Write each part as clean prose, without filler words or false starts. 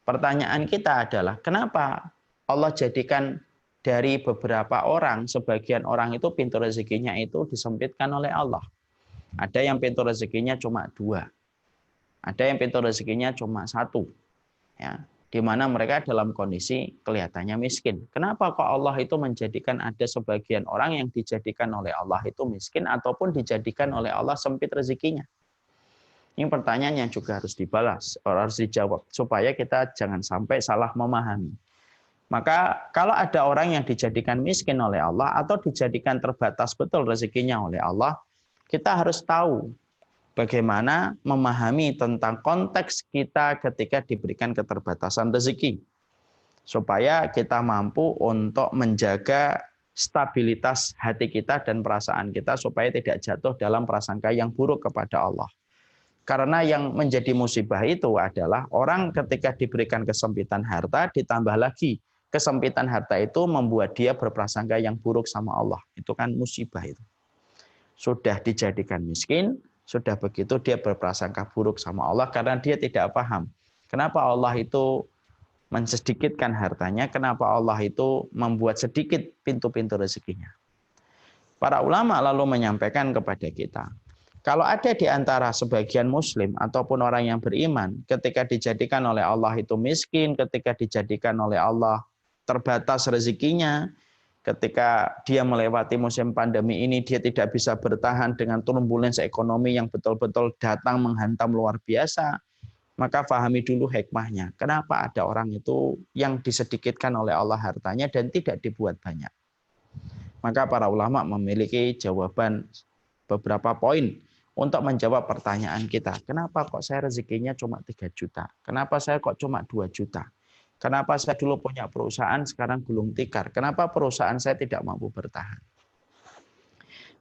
Pertanyaan kita adalah, kenapa Allah jadikan dari beberapa orang, sebagian orang itu pintu rezekinya itu disempitkan oleh Allah. Ada yang pintu rezekinya cuma 2. Ada yang pintu rezekinya cuma 1. Ya, di mana mereka dalam kondisi kelihatannya miskin. Kenapa kok Allah itu menjadikan ada sebagian orang yang dijadikan oleh Allah itu miskin ataupun dijadikan oleh Allah sempit rezekinya? Ini pertanyaan yang juga harus dibalas, harus dijawab supaya kita jangan sampai salah memahami. Maka kalau ada orang yang dijadikan miskin oleh Allah atau dijadikan terbatas betul rezekinya oleh Allah, kita harus tahu bagaimana memahami tentang konteks kita ketika diberikan keterbatasan rezeki. Supaya kita mampu untuk menjaga stabilitas hati kita dan perasaan kita supaya tidak jatuh dalam prasangka yang buruk kepada Allah. Karena yang menjadi musibah itu adalah orang ketika diberikan kesempitan harta, ditambah lagi kesempitan harta itu membuat dia berprasangka yang buruk sama Allah. Itu kan musibah itu. Sudah dijadikan miskin, sudah begitu dia berprasangka buruk sama Allah karena dia tidak paham. Kenapa Allah itu mensedikitkan hartanya, kenapa Allah itu membuat sedikit pintu-pintu rezekinya. Para ulama lalu menyampaikan kepada kita, kalau ada di antara sebagian muslim ataupun orang yang beriman, ketika dijadikan oleh Allah itu miskin, ketika dijadikan oleh Allah terbatas rezekinya, ketika dia melewati musim pandemi ini, dia tidak bisa bertahan dengan turbulensi ekonomi yang betul-betul datang menghantam luar biasa, maka pahami dulu hikmahnya. Kenapa ada orang itu yang disedikitkan oleh Allah hartanya dan tidak dibuat banyak. Maka para ulama memiliki jawaban beberapa poin untuk menjawab pertanyaan kita. Kenapa kok saya rezekinya cuma 3 juta? Kenapa saya kok cuma 2 juta? Kenapa saya dulu punya perusahaan, sekarang gulung tikar? Kenapa perusahaan saya tidak mampu bertahan?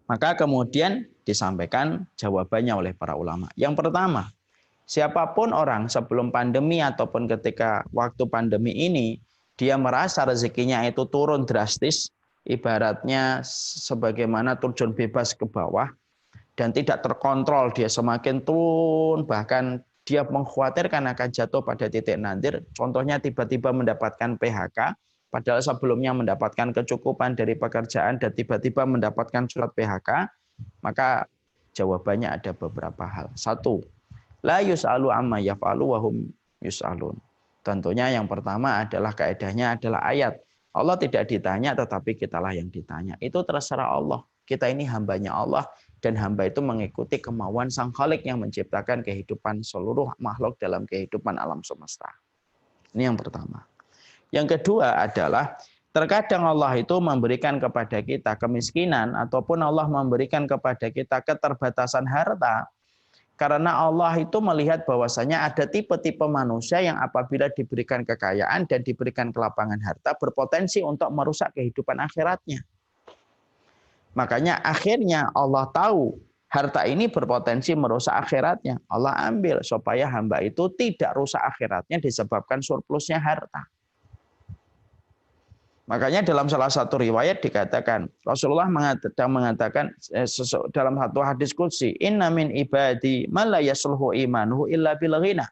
Maka kemudian disampaikan jawabannya oleh para ulama. Yang pertama, siapapun orang sebelum pandemi ataupun ketika waktu pandemi ini, dia merasa rezekinya itu turun drastis, ibaratnya sebagaimana terjun bebas ke bawah, dan tidak terkontrol, dia semakin turun, bahkan dia mengkhawatirkan akan jatuh pada titik nadir. Contohnya tiba-tiba mendapatkan PHK, padahal sebelumnya mendapatkan kecukupan dari pekerjaan dan tiba-tiba mendapatkan surat PHK, maka jawabannya ada beberapa hal. 1, la yus'alu amma yaf'alu wa hum yus'alun. Tentunya yang pertama adalah kaidahnya adalah ayat. Allah tidak ditanya tetapi kitalah yang ditanya. Itu terserah Allah. Kita ini hambanya Allah. Dan hamba itu mengikuti kemauan Sang Khalik yang menciptakan kehidupan seluruh makhluk dalam kehidupan alam semesta. Ini yang pertama. Yang kedua adalah terkadang Allah itu memberikan kepada kita kemiskinan ataupun Allah memberikan kepada kita keterbatasan harta karena Allah itu melihat bahwasanya ada tipe-tipe manusia yang apabila diberikan kekayaan dan diberikan kelapangan harta berpotensi untuk merusak kehidupan akhiratnya. Makanya akhirnya Allah tahu harta ini berpotensi merusak akhiratnya. Allah ambil supaya hamba itu tidak rusak akhiratnya disebabkan surplusnya harta. Makanya dalam salah satu riwayat dikatakan, Rasulullah mengatakan dalam satu hadis qudsi, inna min ibadi man la yasluhu imanuhu illa bil ghina.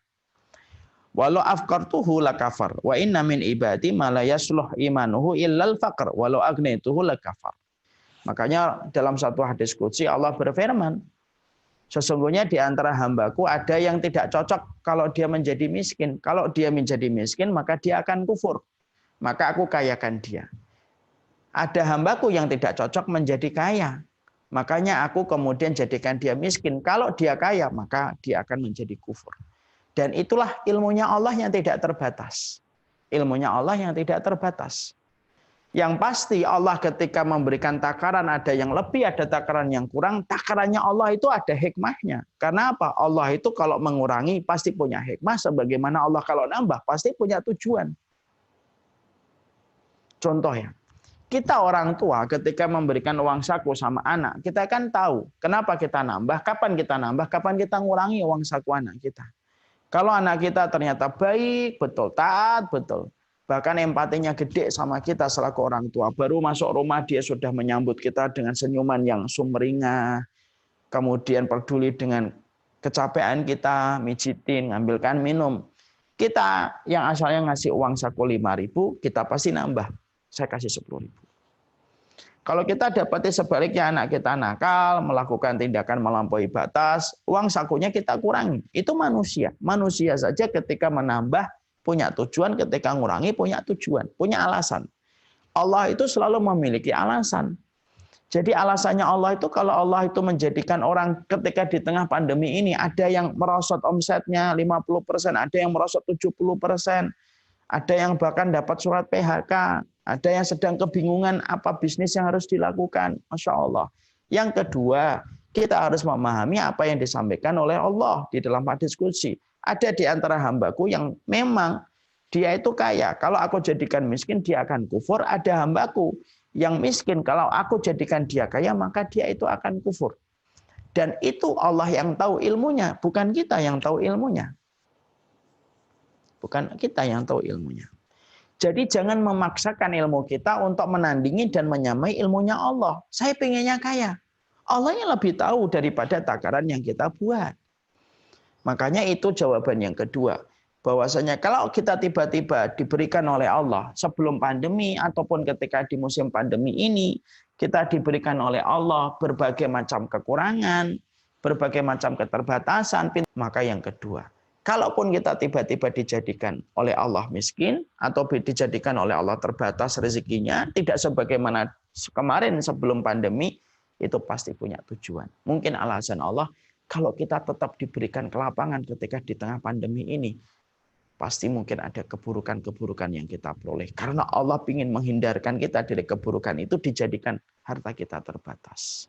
Walau afqartuhu lakafar wa inna min ibadi man la yasluhu imanuhu illa al faqr walau aghnituhu lakafar. Makanya dalam satu hadis qudsi Allah berfirman, sesungguhnya di antara hambaku ada yang tidak cocok kalau dia menjadi miskin. Kalau dia menjadi miskin maka dia akan kufur. Maka aku kayakan dia. Ada hambaku yang tidak cocok menjadi kaya. Makanya aku kemudian jadikan dia miskin. Kalau dia kaya maka dia akan menjadi kufur. Dan itulah ilmunya Allah yang tidak terbatas. Ilmunya Allah yang tidak terbatas. Yang pasti Allah ketika memberikan takaran ada yang lebih, ada takaran yang kurang. Takarannya Allah itu ada hikmahnya. Karena apa? Allah itu kalau mengurangi pasti punya hikmah. Sebagaimana Allah kalau nambah pasti punya tujuan. Contoh ya. Kita orang tua ketika memberikan uang saku sama anak. Kita kan tahu kenapa kita nambah, kapan kita nambah, kapan kita ngurangi uang saku anak kita. Kalau anak kita ternyata baik, betul, taat, betul. Bahkan empatinya gede sama kita selaku orang tua. Baru masuk rumah dia sudah menyambut kita dengan senyuman yang sumringah. Kemudian peduli dengan kecapean kita, mijitin, ngambilkan minum. Kita yang asalnya ngasih uang saku 5.000, kita pasti nambah. Saya kasih 10.000. Kalau kita dapati sebaliknya anak kita nakal, melakukan tindakan melampaui batas, uang sakunya kita kurangi. Itu manusia. Manusia saja ketika menambah punya tujuan, ketika ngurangi punya tujuan, punya alasan. Allah itu selalu memiliki alasan. Jadi alasannya Allah itu kalau Allah itu menjadikan orang ketika di tengah pandemi ini ada yang merosot omsetnya 50%, ada yang merosot 70%, ada yang bahkan dapat surat PHK, ada yang sedang kebingungan apa bisnis yang harus dilakukan. Masya Allah. Yang kedua, kita harus memahami apa yang disampaikan oleh Allah di dalam hadis qudsi. Ada di antara hambaku yang memang dia itu kaya. Kalau aku jadikan miskin, dia akan kufur. Ada hambaku yang miskin, kalau aku jadikan dia kaya, maka dia itu akan kufur. Dan itu Allah yang tahu ilmunya, bukan kita yang tahu ilmunya. Bukan kita yang tahu ilmunya. Jadi jangan memaksakan ilmu kita untuk menandingi dan menyamai ilmunya Allah. Saya pengennya kaya. Allah yang lebih tahu daripada takaran yang kita buat. Makanya itu jawaban yang kedua. Bahwasanya kalau kita tiba-tiba diberikan oleh Allah sebelum pandemi ataupun ketika di musim pandemi ini, kita diberikan oleh Allah berbagai macam kekurangan, berbagai macam keterbatasan, maka yang kedua, kalaupun kita tiba-tiba dijadikan oleh Allah miskin atau dijadikan oleh Allah terbatas rezekinya, tidak sebagaimana kemarin sebelum pandemi, itu pasti punya tujuan. Mungkin alasan Allah, kalau kita tetap diberikan kelapangan ketika di tengah pandemi ini, pasti mungkin ada keburukan-keburukan yang kita peroleh. Karena Allah ingin menghindarkan kita dari keburukan itu, dijadikan harta kita terbatas.